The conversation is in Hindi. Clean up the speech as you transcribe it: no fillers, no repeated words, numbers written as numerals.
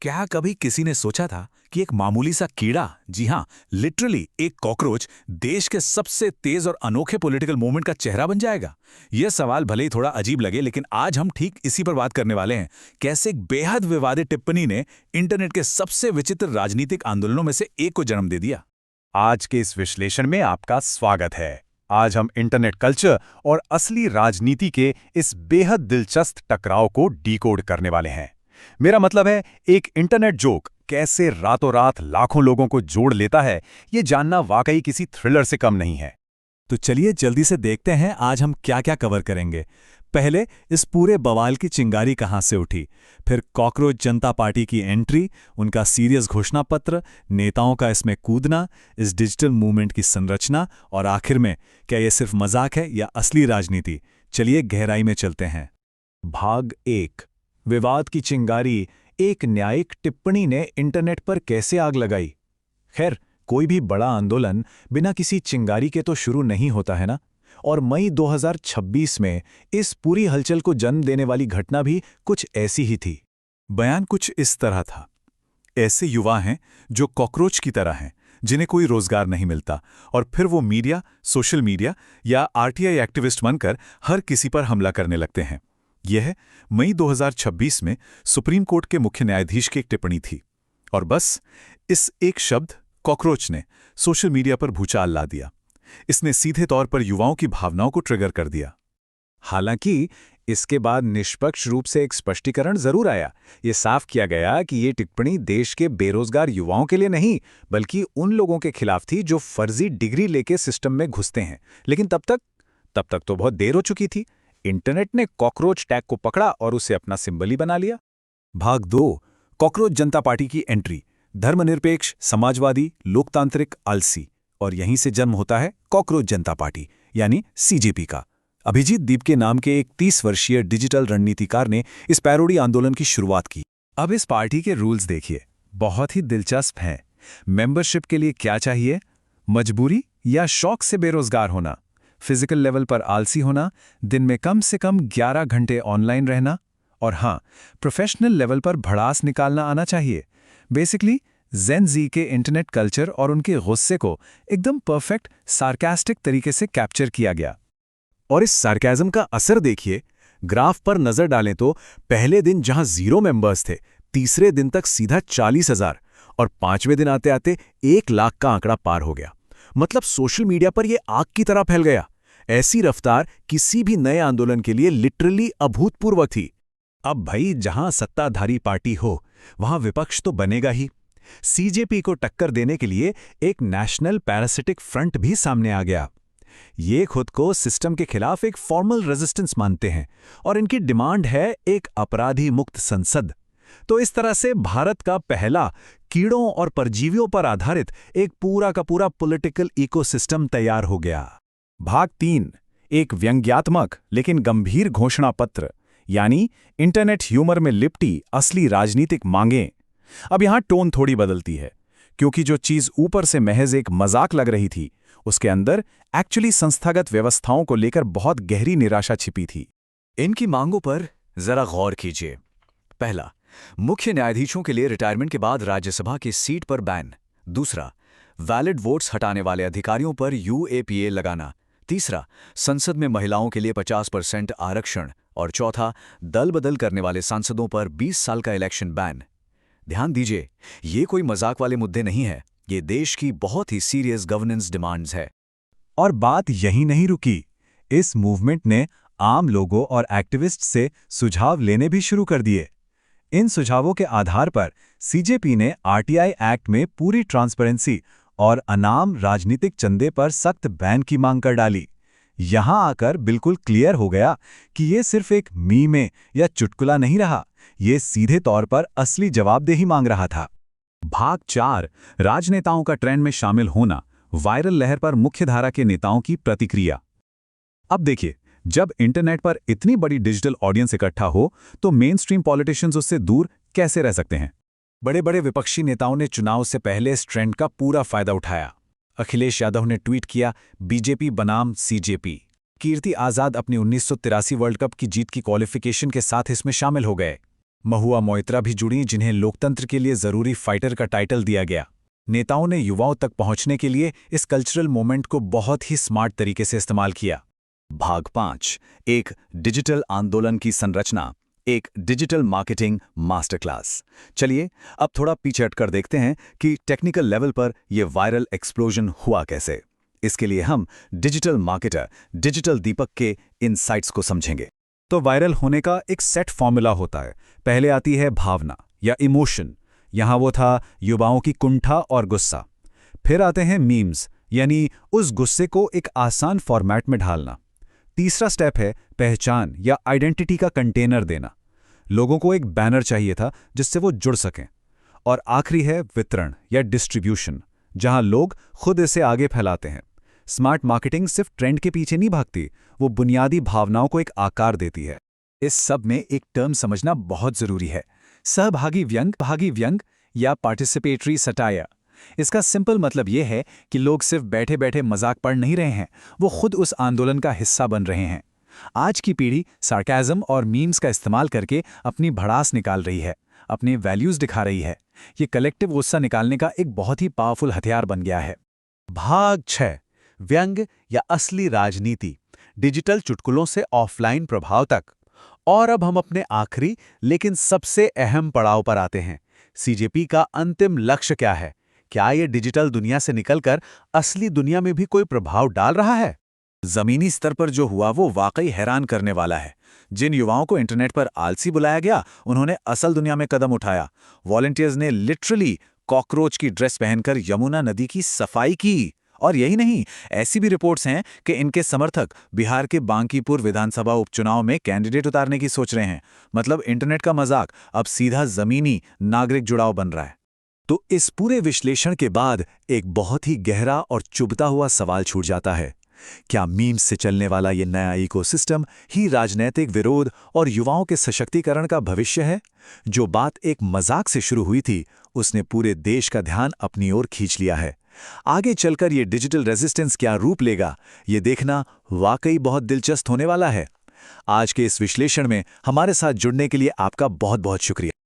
क्या कभी किसी ने सोचा था कि एक मामूली सा कीड़ा, जी हाँ, लिटरली एक कॉकरोच, देश के सबसे तेज और अनोखे पॉलिटिकल मूवमेंट का चेहरा बन जाएगा? यह सवाल भले ही थोड़ा अजीब लगे, लेकिन आज हम ठीक इसी पर बात करने वाले हैं। कैसे एक बेहद विवादित टिप्पणी ने इंटरनेट के सबसे विचित्र राजनीतिक आंदोलनों में से एक को जन्म दे दिया। आज के इस विश्लेषण में आपका स्वागत है। आज हम इंटरनेट कल्चर और असली राजनीति के इस बेहद दिलचस्प टकराव को डीकोड करने वाले हैं। मेरा मतलब है, एक इंटरनेट जोक कैसे रातों रात लाखों लोगों को जोड़ लेता है, ये जानना वाकई किसी थ्रिलर से कम नहीं है। तो चलिए जल्दी से देखते हैं आज हम क्या क्या कवर करेंगे। पहले इस पूरे बवाल की चिंगारी कहां से उठी, फिर कॉकरोच जनता पार्टी की एंट्री, उनका सीरियस घोषणा पत्र, नेताओं का इसमें कूदना, इस डिजिटल मूवमेंट की संरचना, और आखिर में क्या यह सिर्फ मजाक है या असली राजनीति। चलिए गहराई में चलते हैं। भाग 1, विवाद की चिंगारी। एक न्यायिक टिप्पणी ने इंटरनेट पर कैसे आग लगाई। खैर, कोई भी बड़ा आंदोलन बिना किसी चिंगारी के तो शुरू नहीं होता है ना। और मई 2026 में इस पूरी हलचल को जन्म देने वाली घटना भी कुछ ऐसी ही थी। बयान कुछ इस तरह था। ऐसे युवा हैं जो कॉकरोच की तरह हैं, जिन्हें कोई रोजगार नहीं मिलता, और फिर वो मीडिया, सोशल मीडिया या आरटीआई एक्टिविस्ट बनकर हर किसी पर हमला करने लगते हैं। यह मई 2026 में सुप्रीम कोर्ट के मुख्य न्यायाधीश की एक टिप्पणी थी। और बस इस एक शब्द कॉकरोच ने सोशल मीडिया पर भूचाल ला दिया। इसने सीधे तौर पर युवाओं की भावनाओं को ट्रिगर कर दिया। हालांकि इसके बाद निष्पक्ष रूप से एक स्पष्टीकरण जरूर आया। ये साफ किया गया कि ये टिप्पणी देश के बेरोजगार युवाओं के लिए नहीं, बल्कि उन लोगों के खिलाफ थी जो फर्जी डिग्री लेके सिस्टम में घुसते हैं। लेकिन तब तक तो बहुत देर हो चुकी थी। इंटरनेट ने कॉकरोच टैग को पकड़ा और उसे अपना सिंबल ही बना लिया। भाग 2, कॉकरोच जनता पार्टी की एंट्री। धर्मनिरपेक्ष, समाजवादी, लोकतांत्रिक, आलसी, और यहीं से जन्म होता है कॉकरोच जनता पार्टी यानी सीजेपी का। अभिजीत दीप के नाम के एक 30 वर्षीय डिजिटल रणनीतिकार ने इस पैरोडी आंदोलन की शुरुआत की। अब इस पार्टी के रूल्स देखिए, बहुत ही दिलचस्प हैं। मेंबरशिप के लिए क्या चाहिए? मजबूरी या शौक से बेरोजगार होना, फिजिकल लेवल पर आलसी होना, दिन में कम से कम 11 घंटे ऑनलाइन रहना, और हाँ, प्रोफेशनल लेवल पर भड़ास निकालना आना चाहिए। बेसिकली जेन जी के इंटरनेट कल्चर और उनके गुस्से को एकदम परफेक्ट सार्कास्टिक तरीके से कैप्चर किया गया। और इस सार्केज़म का असर देखिए। ग्राफ पर नजर डालें तो पहले दिन जहां 0 मेंबर्स थे, तीसरे दिन तक सीधा 40,000, और 5वें दिन आते आते 1 लाख का आंकड़ा पार हो गया। मतलब सोशल मीडिया पर यह आग की तरह फैल गया। ऐसी रफ्तार किसी भी नए आंदोलन के लिए लिटरली अभूतपूर्व थी। अब भाई, जहां सत्ताधारी पार्टी हो वहां विपक्ष तो बनेगा ही। सीजेपी को टक्कर देने के लिए एक नेशनल पैरासिटिक फ्रंट भी सामने आ गया। ये खुद को सिस्टम के खिलाफ एक फॉर्मल रेजिस्टेंस मानते हैं, और इनकी डिमांड है एक अपराधी मुक्त संसद। तो इस तरह से भारत का पहला कीड़ों और परजीवियों पर आधारित एक पूरा का पूरा पॉलिटिकल इकोसिस्टम तैयार हो गया। भाग 3, एक व्यंग्यात्मक लेकिन गंभीर घोषणा पत्र, यानी इंटरनेट ह्यूमर में लिपटी असली राजनीतिक मांगें। अब यहां टोन थोड़ी बदलती है, क्योंकि जो चीज ऊपर से महज एक मजाक लग रही थी, उसके अंदर एक्चुअली संस्थागत व्यवस्थाओं को लेकर बहुत गहरी निराशा छिपी थी। इनकी मांगों पर जरा गौर कीजिए। पहला, मुख्य न्यायाधीशों के लिए रिटायरमेंट के बाद राज्यसभा की सीट पर बैन। दूसरा, वैलिड वोट्स हटाने वाले अधिकारियों पर यूएपीए लगाना। तीसरा, संसद में महिलाओं के लिए 50% आरक्षण। और चौथा, दल बदल करने वाले सांसदों पर 20 साल का इलेक्शन बैन। ध्यान दीजिए, ये कोई मजाक वाले मुद्दे नहीं है, ये देश की बहुत ही सीरियस गवर्नेंस डिमांड्स है। और बात यही नहीं रुकी। इस मूवमेंट ने आम लोगों और एक्टिविस्ट से सुझाव लेने भी शुरू कर दिए। इन सुझावों के आधार पर सीजेपी ने आरटीआई एक्ट में पूरी ट्रांसपेरेंसी और अनाम राजनीतिक चंदे पर सख्त बैन की मांग कर डाली। यहां आकर बिल्कुल क्लियर हो गया कि ये सिर्फ एक मीम या चुटकुला नहीं रहा, ये सीधे तौर पर असली जवाबदेही मांग रहा था। भाग 4, राजनेताओं का ट्रेंड में शामिल होना, वायरल लहर पर मुख्यधारा के नेताओं की प्रतिक्रिया। अब देखिए, जब इंटरनेट पर इतनी बड़ी डिजिटल ऑडियंस इकट्ठा हो तो मेन स्ट्रीम पॉलिटिशियंस उससे दूर कैसे रह सकते हैं। बड़े बड़े विपक्षी नेताओं ने चुनाव से पहले इस ट्रेंड का पूरा फायदा उठाया। अखिलेश यादव ने ट्वीट किया, बीजेपी बनाम सीजेपी। कीर्ति आजाद अपनी 1983 वर्ल्ड कप की जीत की क्वालिफिकेशन के साथ इसमें शामिल हो गए। महुआ मोइत्रा भी जुड़ी, जिन्हें लोकतंत्र के लिए जरूरी फाइटर का टाइटल दिया गया। नेताओं ने युवाओं तक पहुंचने के लिए इस कल्चरल मोमेंट को बहुत ही स्मार्ट तरीके से इस्तेमाल किया। भाग 5, एक डिजिटल आंदोलन की संरचना, एक डिजिटल मार्केटिंग मास्टर क्लास। चलिए अब थोड़ा पीछे हटकर देखते हैं कि टेक्निकल लेवल पर यह वायरल एक्सप्लोजन हुआ कैसे। इसके लिए हम डिजिटल मार्केटर डिजिटल दीपक के इनसाइट्स को समझेंगे। तो वायरल होने का एक सेट फॉर्मूला होता है। पहले आती है भावना या इमोशन, यहाँ वो था युवाओं की कुंठा और गुस्सा। फिर आते हैं मीम्स, यानी उस गुस्से को एक आसान फॉर्मेट में ढालना। तीसरा स्टेप है पहचान या आइडेंटिटी का कंटेनर देना। लोगों को एक बैनर चाहिए था जिससे वो जुड़ सकें। और आखिरी है वितरण या डिस्ट्रीब्यूशन, जहां लोग खुद इसे आगे फैलाते हैं। स्मार्ट मार्केटिंग सिर्फ ट्रेंड के पीछे नहीं भागती, वो बुनियादी भावनाओं को एक आकार देती है। इस सब में एक टर्म समझना बहुत जरूरी है, सहभागी व्यंग या पार्टिसिपेटरी सटायर। इसका सिंपल मतलब यह है कि लोग सिर्फ बैठे बैठे मजाक पढ़ नहीं रहे हैं, वो खुद उस आंदोलन का हिस्सा बन रहे हैं। आज की पीढ़ी सार्केज़म और मीम्स का इस्तेमाल करके अपनी भड़ास निकाल रही है, अपने वैल्यूज दिखा रही है। ये कलेक्टिव गुस्सा निकालने का एक बहुत ही पावरफुल हथियार बन गया है। भाग 6, व्यंग या असली राजनीति, डिजिटल चुटकुलों से ऑफलाइन प्रभाव तक। और अब हम अपने आखिरी लेकिन सबसे अहम पड़ाव पर आते हैं। सीजेपी का अंतिम लक्ष्य क्या है? क्या ये डिजिटल दुनिया से निकलकर असली दुनिया में भी कोई प्रभाव डाल रहा है? जमीनी स्तर पर जो हुआ वो वाकई हैरान करने वाला है। जिन युवाओं को इंटरनेट पर आलसी बुलाया गया, उन्होंने असल दुनिया में कदम उठाया। वॉलंटियर्स ने लिटरली कॉकरोच की ड्रेस पहनकर यमुना नदी की सफाई की। और यही नहीं, ऐसी भी रिपोर्ट्स हैं कि इनके समर्थक बिहार के बांकीपुर विधानसभा उपचुनाव में कैंडिडेट उतारने की सोच रहे हैं। मतलब इंटरनेट का मजाक अब सीधा जमीनी नागरिक जुड़ाव बन रहा है। तो इस पूरे विश्लेषण के बाद एक बहुत ही गहरा और चुभता हुआ सवाल छूट जाता है। क्या मीम्स से चलने वाला ये नया इकोसिस्टम ही राजनीतिक विरोध और युवाओं के सशक्तिकरण का भविष्य है? जो बात एक मजाक से शुरू हुई थी, उसने पूरे देश का ध्यान अपनी ओर खींच लिया है। आगे चलकर ये डिजिटल रेजिस्टेंस क्या रूप लेगा, ये देखना वाकई बहुत दिलचस्प होने वाला है। आज के इस विश्लेषण में हमारे साथ जुड़ने के लिए आपका बहुत बहुत शुक्रिया।